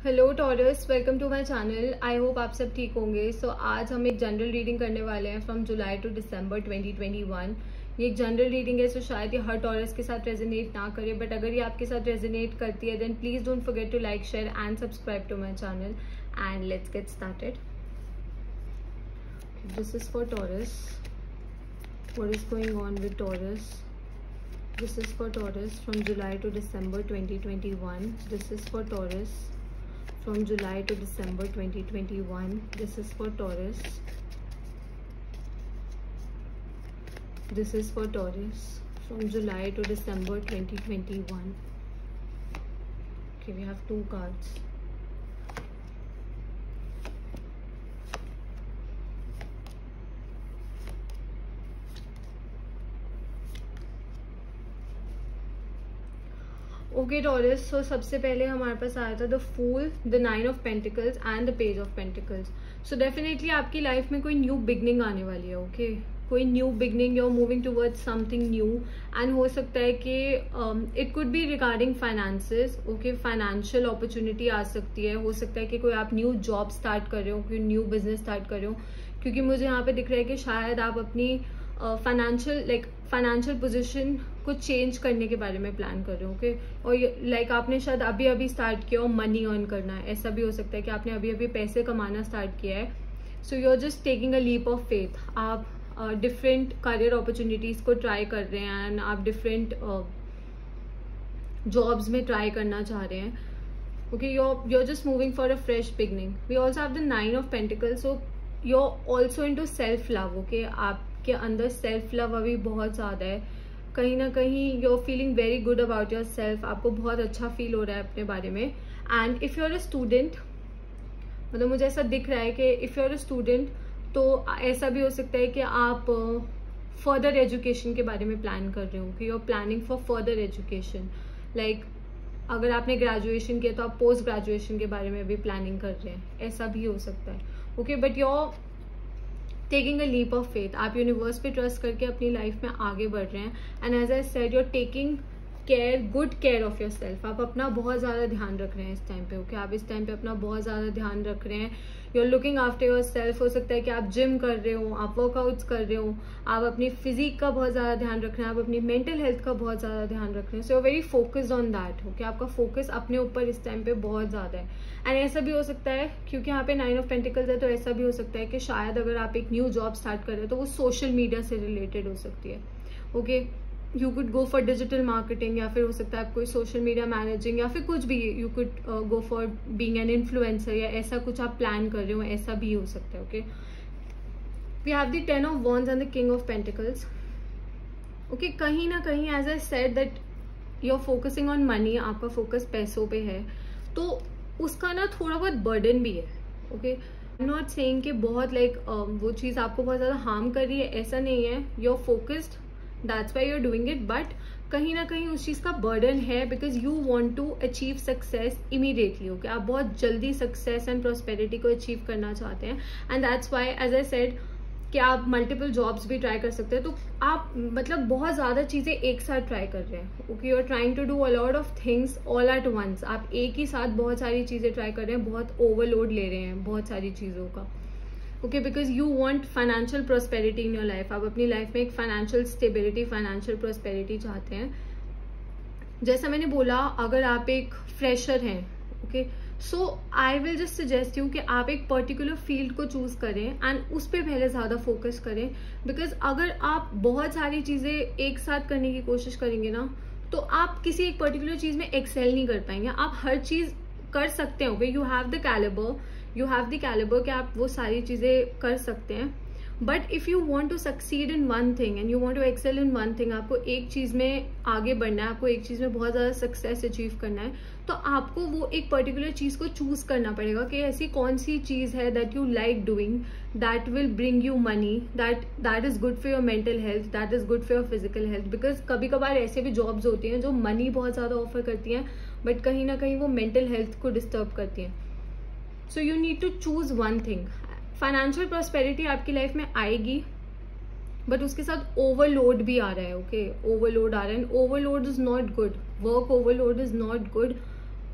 Hello Taurus, welcome to my channel. I hope आप सब ठीक होंगे। आज हम एक जनरल रीडिंग करने वाले हैं फ्रॉम जुलाई टू दिसंबर 2021। ये एक जनरल रीडिंग है, शायद ये हर टॉरस के साथ रेजोनेट ना करे, बट अगर ये आपके साथ रेजोनेट करती है then please don't forget to like, share and subscribe to my channel. And let's get started. This is for Taurus. What is going on with Taurus? This is for Taurus from July to December 2021. This is for Taurus from July to December 2021. This is for Taurus. This is for Taurus from July to December 2021. Okay, we have two cards. Okay Taurus, so सबसे पहले हमारे पास आया था the fool, the 9 of pentacles and the page of pentacles. So definitely आपकी life में कोई new beginning आने वाली है। ओके, कोई new beginning, you are moving towards something new. And हो सकता है कि it could be regarding finances. Okay, financial opportunity आ सकती है। हो सकता है कि कोई आप न्यू जॉब स्टार्ट कर रहे हो, कोई न्यू बिजनेस स्टार्ट कर रहे हो, क्योंकि मुझे यहाँ पे दिख रहा है कि शायद आप अपनी फाइनेंशियल पोजीशन को चेंज करने के बारे में प्लान कर रहे हो। ओके, और आपने शायद अभी अभी स्टार्ट किया हो मनी अर्न करना है। ऐसा भी हो सकता है कि आपने अभी अभी पैसे कमाना स्टार्ट किया है। So you are just taking a leap of faith. आप डिफरेंट करियर अपॉर्चुनिटीज को ट्राई कर रहे हैं एंड आप डिफरेंट जॉब्स में ट्राई करना चाह रहे हैं। Okay, you're just moving for a fresh beginning. We also have the 9 of Pentacles, so you're also into self love. Okay, आपके अंदर सेल्फ लव अभी बहुत ज्यादा है। कहीं ना कहीं you're feeling very good about yourself. आपको बहुत अच्छा फील हो रहा है अपने बारे में। And if you are a student, मतलब मुझे ऐसा दिख रहा है कि if you are a student तो ऐसा भी हो सकता है कि आप फर्दर एजुकेशन के बारे में प्लान कर रहे हो कि you are planning for further education. Like अगर आपने ग्रेजुएशन किया तो आप पोस्ट ग्रेजुएशन के बारे में भी प्लानिंग कर रहे हैं, ऐसा भी हो सकता है। Okay, but you are taking a leap of faith. आप यूनिवर्स पे ट्रस्ट करके अपनी लाइफ में आगे बढ़ रहे हैं। And as I said, you are taking care, good care of yourself. आप अपना बहुत ज़्यादा ध्यान रख रहे हैं इस टाइम पे। ओके, आप इस टाइम पे अपना बहुत ज़्यादा ध्यान रख रहे हैं। You are looking after yourself. हो सकता है कि आप जिम कर रहे हो, आप वर्कआउट्स कर रहे हो, आप अपनी फिजिक का बहुत ज़्यादा ध्यान रख रहे हैं, आप अपनी मेंटल हेल्थ का बहुत ज़्यादा ध्यान रख रहे हैं। So you are very focused on that. Okay, आपका फोकस अपने ऊपर इस टाइम पे बहुत ज़्यादा है। एंड ऐसा भी हो सकता है, क्योंकि यहाँ पे 9 ऑफ पेंटिकल्स है, तो ऐसा भी हो सकता है कि शायद अगर आप एक न्यू जॉब स्टार्ट कर रहे हो तो वो सोशल मीडिया से रिलेटेड हो सकती है। Okay, you could go for digital marketing, या फिर हो सकता है आप कोई सोशल मीडिया मैनेजिंग, या फिर कुछ भी। You could go for being an influencer, या ऐसा कुछ आप प्लान कर रहे हो, ऐसा भी हो सकता है। Okay, we have the 10 of wands and the king of pentacles. Okay, कहीं ना कहीं as I said that you are focusing on money, आपका फोकस पैसों पे है, तो उसका ना थोड़ा बहुत बर्डन भी है। Okay, I am not saying कि बहुत वो चीज़ आपको बहुत ज़्यादा हार्म कर रही है, ऐसा नहीं है। You are focused, that's why you are doing it, but कहीं ना कहीं उस चीज़ का बर्डन है because you want to achieve success immediately. Okay, आप बहुत जल्दी सक्सेस एंड प्रॉस्पेरिटी को अचीव करना चाहते हैं। And that's why as I said कि आप मल्टीपल जॉब्स भी ट्राई कर सकते हैं। तो आप मतलब बहुत ज़्यादा चीज़ें एक साथ ट्राई कर रहे हैं। Okay, you are trying to do a lot of things all at once. आप एक ही साथ बहुत सारी चीज़ें ट्राई कर रहे हैं, बहुत ओवरलोड ले रहे हैं बहुत सारी चीज़ों का। Okay, because you want financial prosperity in your life. आप अपनी लाइफ में एक फाइनेंशियल स्टेबिलिटी, फाइनेंशियल प्रॉस्पेरिटी चाहते हैं। जैसा मैंने बोला, अगर आप एक फ्रेशर हैं, okay, so I will just suggest you कि आप एक पर्टिकुलर फील्ड को चूज करें एंड उस पर पहले ज़्यादा फोकस करें। बिकॉज अगर आप बहुत सारी चीज़ें एक साथ करने की कोशिश करेंगे ना, तो आप किसी एक पर्टिकुलर चीज़ में एक्सेल नहीं कर पाएंगे। आप हर चीज़ कर सकते हो, यू हैव द कैलिबर कि आप वो सारी चीज़ें कर सकते हैं। But if you want to succeed in one thing and you want to excel in one thing, आपको एक चीज़ में आगे बढ़ना है, आपको एक चीज़ में बहुत ज़्यादा सक्सेस अचीव करना है, तो आपको वो एक पर्टिकुलर चीज़ को चूज करना पड़ेगा कि ऐसी कौन सी चीज़ है that you like doing, that will bring you money, that is good for your mental health, that is good for your physical health. Because कभी कभार ऐसे भी जॉब्स होती हैं जो मनी बहुत ज़्यादा ऑफर करती हैं, बट कहीं ना कहीं वो मेंटल हेल्थ को डिस्टर्ब करती हैं। So you need to choose one thing. Financial prosperity आपकी लाइफ में आएगी, बट उसके साथ ओवरलोड भी आ रहा है। ओके, ओवरलोड आ रहा है and overload is not good. Work overload is not good.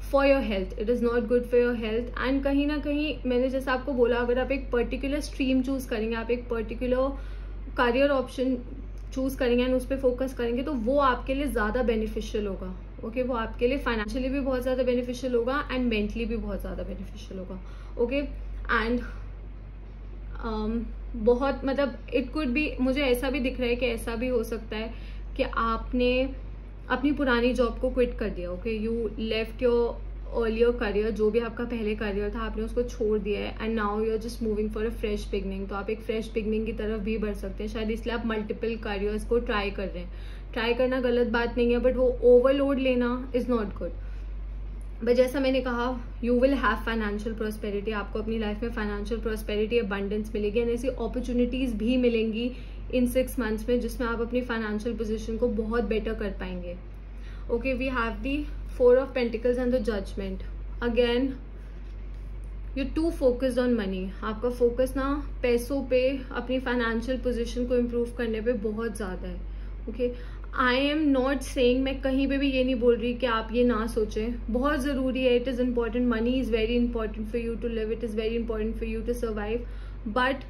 For your health, it is not good for your health. And कहीं ना कहीं मैंने जैसे आपको बोला, अगर आप एक पर्टिकुलर स्ट्रीम चूज़ करेंगे, आप एक पर्टिकुलर करियर ऑप्शन चूज़ करेंगे एंड उस पर फोकस करेंगे, तो वो आपके लिए ज़्यादा बेनिफिशियल होगा। ओके, वो आपके लिए फाइनेंशियली भी बहुत ज़्यादा बेनिफिशियल होगा एंड मेंटली भी बहुत ज़्यादा बेनिफिशियल होगा। ओके, एंड बहुत मतलब इट कुड बी, मुझे ऐसा भी दिख रहा है कि ऐसा भी हो सकता है कि आपने अपनी पुरानी जॉब को क्विट कर दिया। Okay, you left your earlier career, जो भी आपका पहले करियर था आपने उसको छोड़ दिया है and now you are just moving for a fresh beginning. तो आप एक फ्रेश बिगनिंग की तरफ भी बढ़ सकते हैं, शायद इसलिए आप मल्टीपल करियर्स को ट्राई कर रहे हैं। ट्राई करना गलत बात नहीं है, बट वो ओवरलोड लेना इज नॉट गुड। बट जैसा मैंने कहा, you will have financial prosperity, आपको अपनी लाइफ में फाइनेंशियल प्रॉस्पेरिटी अबंडेंस मिलेगी एंड ऐसी अपॉर्चुनिटीज भी मिलेंगी इन 6 मंथ्स में जिसमें आप अपनी फाइनेंशियल पोजीशन को बहुत बेटर कर पाएंगे। Okay, we have the 4 of Pentacles and the Judgment. Again, you're too focused on money. आपका फोकस ना पैसों पे, अपनी फाइनेंशियल पोजीशन को इम्प्रूव करने पे बहुत ज़्यादा है। Okay, I am not saying, मैं कहीं पे भी ये नहीं बोल रही कि आप ये ना सोचें, बहुत ज़रूरी है, it is important, money is very important for you to live, it is very important for you to survive. But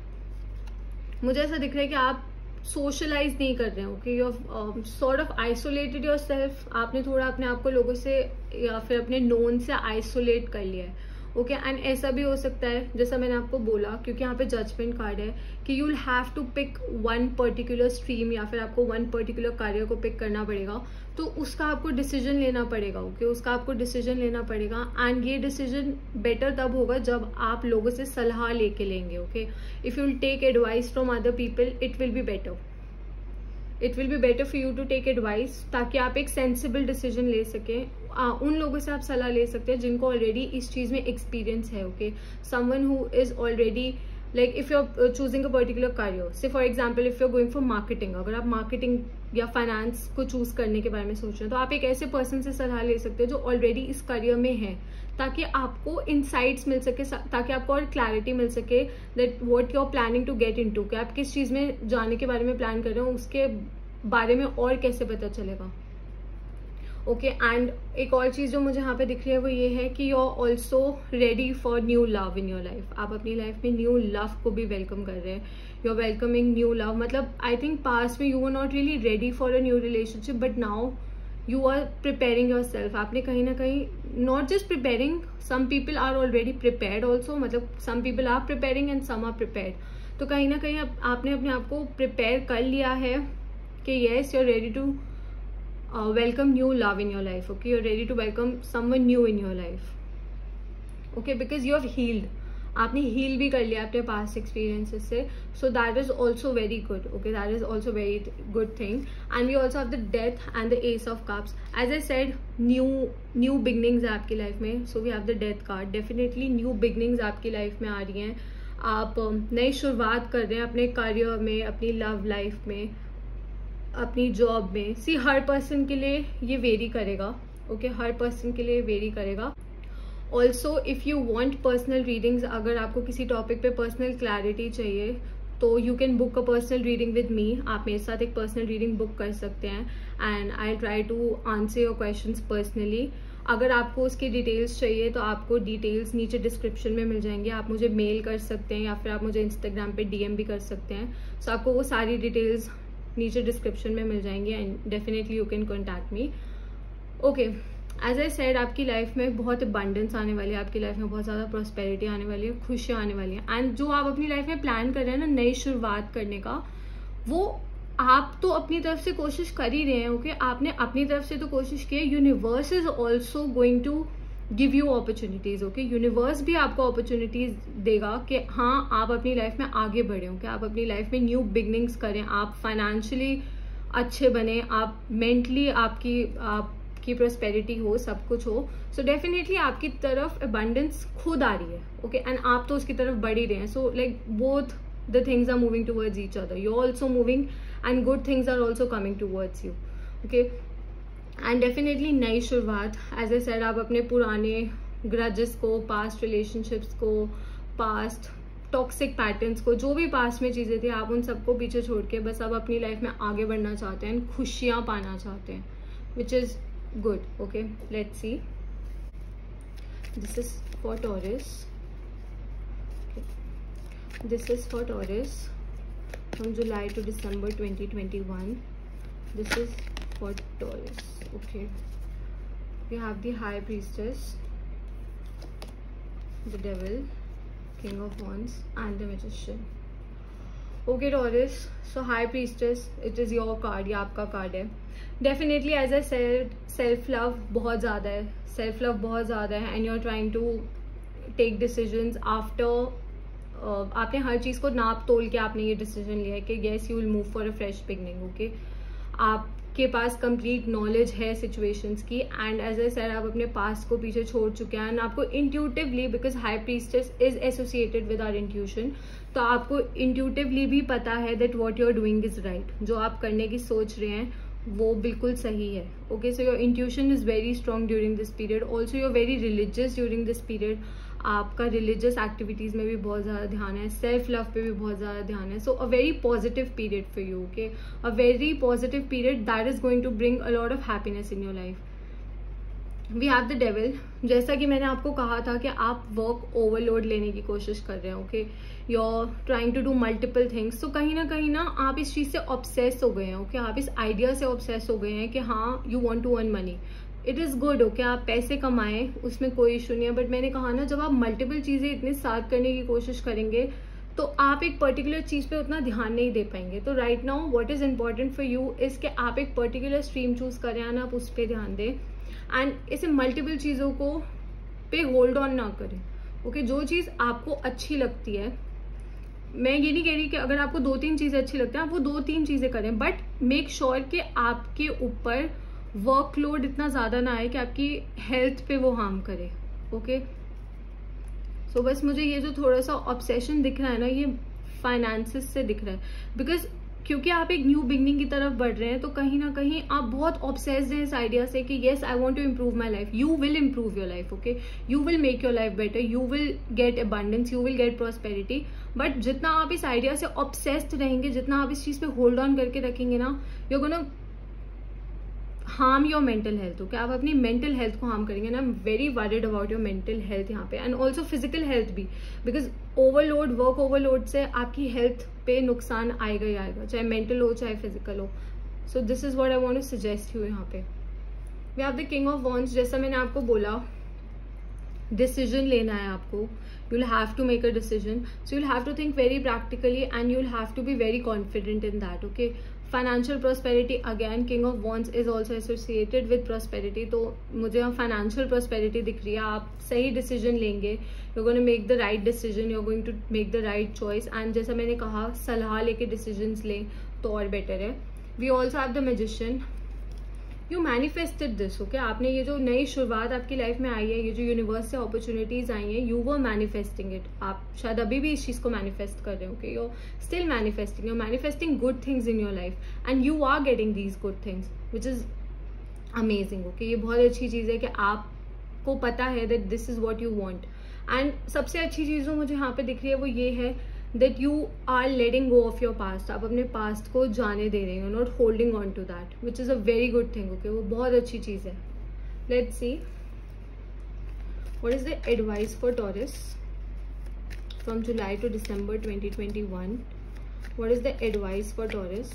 मुझे ऐसा दिख रहा है कि आप सोशलाइज नहीं कर रहे हो। Okay, you have sort of isolated your self, आपने थोड़ा अपने आप को लोगों से या फिर अपने नोन से आइसोलेट कर लिया है। ओके, एंड ऐसा भी हो सकता है जैसा मैंने आपको बोला, क्योंकि यहाँ पे जजमेंट कार्ड है, कि you will have to pick one particular stream या फिर आपको वन पर्टिकुलर करियर को पिक करना पड़ेगा, तो उसका आपको डिसीजन लेना पड़ेगा। ओके, उसका आपको डिसीजन लेना पड़ेगा एंड ये डिसीजन बेटर तब होगा जब आप लोगों से सलाह लेके लेंगे। Okay, if you will take advice from other people, it will be better, it will be better for you to take advice, ताकि आप एक सेंसिबल डिसीजन ले सकें। उन लोगों से आप सलाह ले सकते हैं जिनको ऑलरेडी इस चीज़ में एक्सपीरियंस है। Okay, someone who is already, like if you are choosing a particular career, say for example if you are going for marketing, अगर आप मार्केटिंग या फाइनेंस को चूज करने के बारे में सोच रहे हैं, तो आप एक ऐसे पर्सन से सलाह ले सकते हैं जो ऑलरेडी इस करियर में है, ताकि आपको इनसाइट्स मिल सके, ताकि आपको और क्लैरिटी मिल सके that what you are planning to get into, कि आप किस चीज़ में जाने के बारे में प्लान कर रहे हो, उसके बारे में और कैसे पता चलेगा। ओके, एंड एक और चीज़ जो मुझे यहाँ पे दिख रही है वो ये है कि you are also ready for new love in your life. आप अपनी लाइफ में न्यू लव को भी वेलकम कर रहे हैं, you are welcoming new love. मतलब आई थिंक पास्ट में you were not really ready for a new relationship, but now you are preparing yourself. आपने कहीं ना कहीं, not just preparing, some people are already prepared also, मतलब some people are preparing and some are prepared. तो कहीं ना कहीं आपने अपने आप को प्रिपेयर कर लिया है कि yes, you are ready to welcome new love in your life. Okay, you're ready to welcome someone new in your life. Okay, because you have healed, आपने heal भी कर लिया अपने past experiences से, so that is also very good. Okay, that is also very good thing. And we also have the death and the ace of cups. As I said, new beginnings है आपकी life में, so we have the death card. Definitely new beginnings आपकी life में आ रही हैं, आप नई शुरुआत कर रहे हैं अपने career में, अपनी love life में, अपनी जॉब में। सी, हर पर्सन के लिए ये वेरी करेगा। ओके, हर पर्सन के लिए वेरी करेगा। Also if you want personal readings, अगर आपको किसी टॉपिक पे पर्सनल क्लैरिटी चाहिए तो you can book a personal reading with me. आप मेरे साथ एक पर्सनल रीडिंग बुक कर सकते हैं and I try to answer your questions personally. अगर आपको उसकी डिटेल्स चाहिए तो आपको डिटेल्स नीचे डिस्क्रिप्शन में मिल जाएंगे, आप मुझे मेल कर सकते हैं या फिर आप मुझे इंस्टाग्राम पे DM भी कर सकते हैं। सो आपको वो सारी डिटेल्स नीचे डिस्क्रिप्शन में मिल जाएंगे and definitely you can contact me. Okay, as I said, आपकी लाइफ में बहुत अबंडेंस आने वाली है, आपकी लाइफ में बहुत ज़्यादा प्रॉस्पेरिटी आने वाली है, खुशियाँ आने वाली हैं। एंड जो आप अपनी लाइफ में प्लान कर रहे हैं ना, नई शुरुआत करने का, वो आप तो अपनी तरफ से कोशिश कर ही रहे हैं। ओके, आपने अपनी तरफ से तो कोशिश की है, universe is also going to give you opportunities. Okay, universe भी आपको अपॉर्चुनिटीज देगा कि हाँ, आप अपनी लाइफ में आगे बढ़े हो, कि आप अपनी लाइफ में न्यू बिगनिंग्स करें, आप फाइनेंशियली अच्छे बने, आप मेंटली आपकी प्रॉस्पेरिटी हो, सब कुछ हो। सो डेफिनेटली आपकी तरफ अबंडेंस खुद आ रही है। ओके, एंड आप तो उसकी तरफ बढ़ ही रहे हैं। So like both the things are moving towards each other, you also moving and good things are also coming towards you. Okay, and definitely नई शुरुआत, एज ए सेड, आप अपने पुराने ग्रजेस को, पास्ट रिलेशनशिप्स को, पास्ट टॉक्सिक पैटर्न्स को, जो भी पास्ट में चीज़ें थी, आप उन सबको पीछे छोड़ के बस अब अपनी लाइफ में आगे बढ़ना चाहते हैं, खुशियाँ पाना चाहते हैं, which is good. Okay, let's see. This is for Taurus. Okay. This is for Taurus from July to December 2021. This is for Taurus. Okay. We have the High Priestess, the Devil, King of Wands, and the Magician. Okay Taurus, so High Priestess, it is your card, ये आपका card है. Definitely as I said, self love बहुत ज़्यादा है, self love बहुत ज़्यादा है, and you're trying to take decisions after आपने हर चीज़ को नाप तोल के आपने ये डिसीजन लिया है कि yes you will move for a fresh beginning. Okay, आपके पास कंप्लीट नॉलेज है सिचुएशंस की, एंड एज आई सेड आप अपने पास्ट को पीछे छोड़ चुके हैं, एंड आपको intuitively, because high priestess is associated with our intuition, तो आपको इंट्यूटिवली भी पता है that what you are doing is right. जो आप करने की सोच रहे हैं वो बिल्कुल सही है. Okay, so your intuition is very strong during this period. Also you are very religious during this period. आपका रिलीजियस एक्टिविटीज में भी बहुत ज़्यादा ध्यान है, सेल्फ लव पे भी बहुत ज़्यादा ध्यान है. So a very positive period for you. Okay, a very positive period that is going to bring a lot of happiness in your life. We have the devil. जैसा कि मैंने आपको कहा था कि आप वर्क ओवरलोड लेने की कोशिश कर रहे हैं. Okay, you are trying to do multiple things. तो कहीं ना आप इस चीज़ से ऑब्सेस हो गए हैं. ओके, आप इस आइडिया से ऑब्सेस हो गए हैं कि हाँ you want to earn money. It is good. Okay, आप पैसे कमाएं, उसमें कोई इशू नहीं है. बट मैंने कहा ना, जब आप मल्टीपल चीज़ें इतने साथ करने की कोशिश करेंगे तो आप एक पर्टिकुलर चीज़ पे उतना ध्यान नहीं दे पाएंगे. तो right now what is important for you is कि आप एक पर्टिकुलर स्ट्रीम चूज़ करें एंड आप उस पर ध्यान दें, एंड इसे मल्टीपल चीज़ों को पे होल्ड ऑन ना करें. ओके, जो चीज़ आपको अच्छी लगती है, मैं ये नहीं कह रही कि अगर आपको 2-3 चीज़ें अच्छी लगती हैं आप वो 2-3 चीज़ें करें, बट मेक श्योर कि आपके ऊपर वर्कलोड इतना ज़्यादा ना आए कि आपकी हेल्थ पे वो हार्म करे. ओके, सो बस मुझे ये जो थोड़ा सा ऑब्सेशन दिख रहा है ना, ये फाइनेंसेस से दिख रहा है. बिकॉज क्योंकि आप एक न्यू बिगनिंग की तरफ बढ़ रहे हैं, तो कहीं ना कहीं आप बहुत ऑब्सेस्ड हैं इस आइडिया से कि yes I want to improve my life. You will improve your life. Okay, you will make your life better, you will get abundance, you will get prosperity. But जितना आप इस आइडिया से obsessed रहेंगे, जितना आप इस चीज़ पे होल्ड ऑन करके रखेंगे ना, you gonna harm your mental health. Okay, आप अपनी मेंटल हेल्थ को हार्म करेंगे. ना, I am very worried about your mental health यहाँ पे, एंड ऑल्सो फिजिकल हेल्थ भी, बिकॉज ओवरलोड, वर्क ओवरलोड से आपकी हेल्थ पे नुकसान आएगा ही आएगा, चाहे मेंटल हो चाहे फिजिकल हो. So this is what I want to suggest you. यहाँ पे we have the king of wands. जैसा मैंने आपको बोला, डिसीजन लेना है आपको. you'll have to make a decision, so you'll have to think very practically and you'll have to be very confident in that. Okay, financial prosperity, again king of wands is also associated with prosperity. तो मुझे यहाँ financial prosperity दिख रही है. आप सही decision लेंगे, you're going to make the right decision, you're going to make the right choice, and जैसा मैंने कहा सलाह लेके decisions लें तो और better है. We also have the magician. You manifested this. Okay, आपने ये जो नई शुरुआत आपकी लाइफ में आई है, ये जो यूनिवर्स से अपॉर्चुनिटीज आई हैं, यू वर मैनिफेस्टिंग इट. आप शायद अभी भी इस चीज़ को मैनिफेस्ट कर रहे हो. Okay, you still manifesting, you manifesting good things in your life and you are getting these good things which is amazing. Okay, ये बहुत अच्छी चीज़ है कि आपको पता है that this is what you want. And सबसे अच्छी चीज़ जो मुझे यहाँ पे दिख रही है वो ये है that you are letting go of your past. आप अपने past को जाने दे रहे हैं, not holding on to that, which is a very good thing. Okay, वो बहुत अच्छी चीज़ है. Let's see what is the advice for Taurus from July to December 2021. What is the advice for Taurus?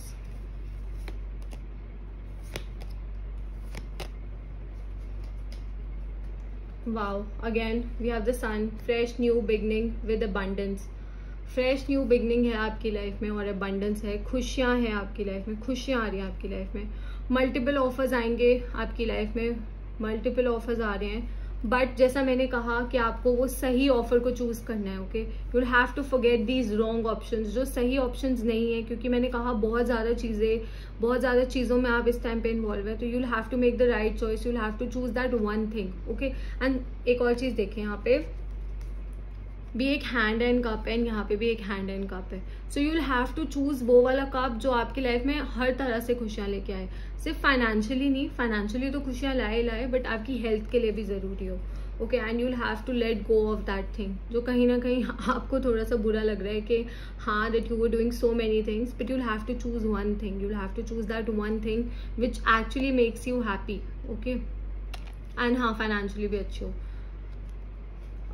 Wow, again we have the sun, fresh new beginning with abundance. Fresh new beginning है आपकी life में और abundance है, खुशियाँ हैं आपकी life में, खुशियाँ आ रही हैं आपकी लाइफ में. मल्टीपल ऑफर्स आएंगे आपकी लाइफ में, मल्टीपल ऑफर्स आ रहे हैं. बट जैसा मैंने कहा कि आपको वो सही ऑफर को चूज करना है. Okay, you will have to forget these wrong options, जो सही ऑप्शंस नहीं है, क्योंकि मैंने कहा बहुत ज़्यादा चीज़ों में आप इस टाइम पे इन्वॉल्व है. तो you will have to make the right choice, you will have to choose that one thing. Okay, and एक और चीज़ देखें, यहाँ पे भी एक हैंड एंड कप है, यहाँ पे भी एक हैंड एंड कप है. So you will have to choose वो वाला कप जो आपकी लाइफ में हर तरह से खुशियाँ लेके आए. सिर्फ फाइनेंशियली नहीं, फाइनेंशियली तो खुशियाँ लाए बट आपकी हेल्थ के लिए भी ज़रूरी हो. Okay, and you will have to let go of that thing जो कहीं ना कहीं आपको थोड़ा सा बुरा लग रहा है कि हाँ that you were doing so many things, but you will have to choose one thing. You will have to choose that one thing which actually makes you happy. Okay, and हाँ फाइनेंशियली भी अच्छी हो.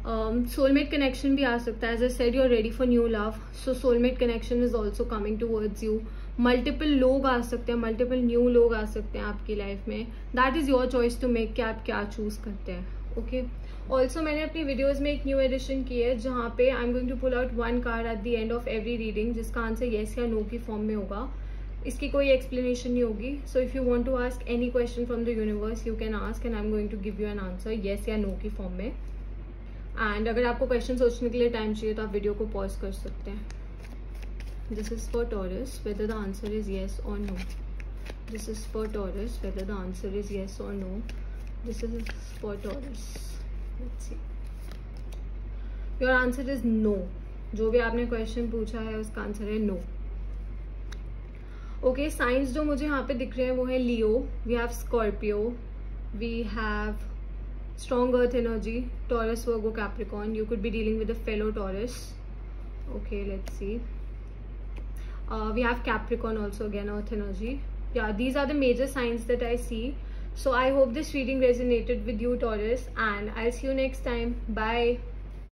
Soulmate connection भी आ सकता है. As I said, you are ready for new love, so soulmate connection is also coming towards you. Multiple लोग आ सकते हैं, मल्टीपल न्यू लोग आ सकते हैं आपकी लाइफ में. That is your choice to make कि आप क्या चूज करते हैं. ओके. ऑल्सो मैंने अपनी वीडियोज में एक न्यू एडिशन की है जहाँ पे I am going to pull out one card at the end of every reading, जिसका आंसर येस या नो की फॉर्म में होगा. इसकी कोई एक्सप्लेनेशन नहीं होगी. So if you want to ask any question from the universe, you can ask and I am going to give you an answer yes या नो की फॉर्म में. एंड अगर आपको क्वेश्चन सोचने के लिए टाइम चाहिए तो आप वीडियो को पॉज कर सकते हैं. This is for Taurus, whether the answer is yes और no. This is for Taurus, whether the answer is yes और no. This is for Taurus. Let's see. Your answer is no. जो भी आपने question पूछा है उसका answer है no. Okay. Science जो मुझे यहाँ पे दिख रहे हैं वो है Leo, we have Scorpio, we have strong earth energy, Taurus, Virgo, Capricorn. You could be dealing with a fellow Taurus. Okay, let's see. We have Capricorn also, again earth energy. Yeah, these are the major signs that I see. So I hope this reading resonated with you, Taurus, and I'll see you next time. Bye.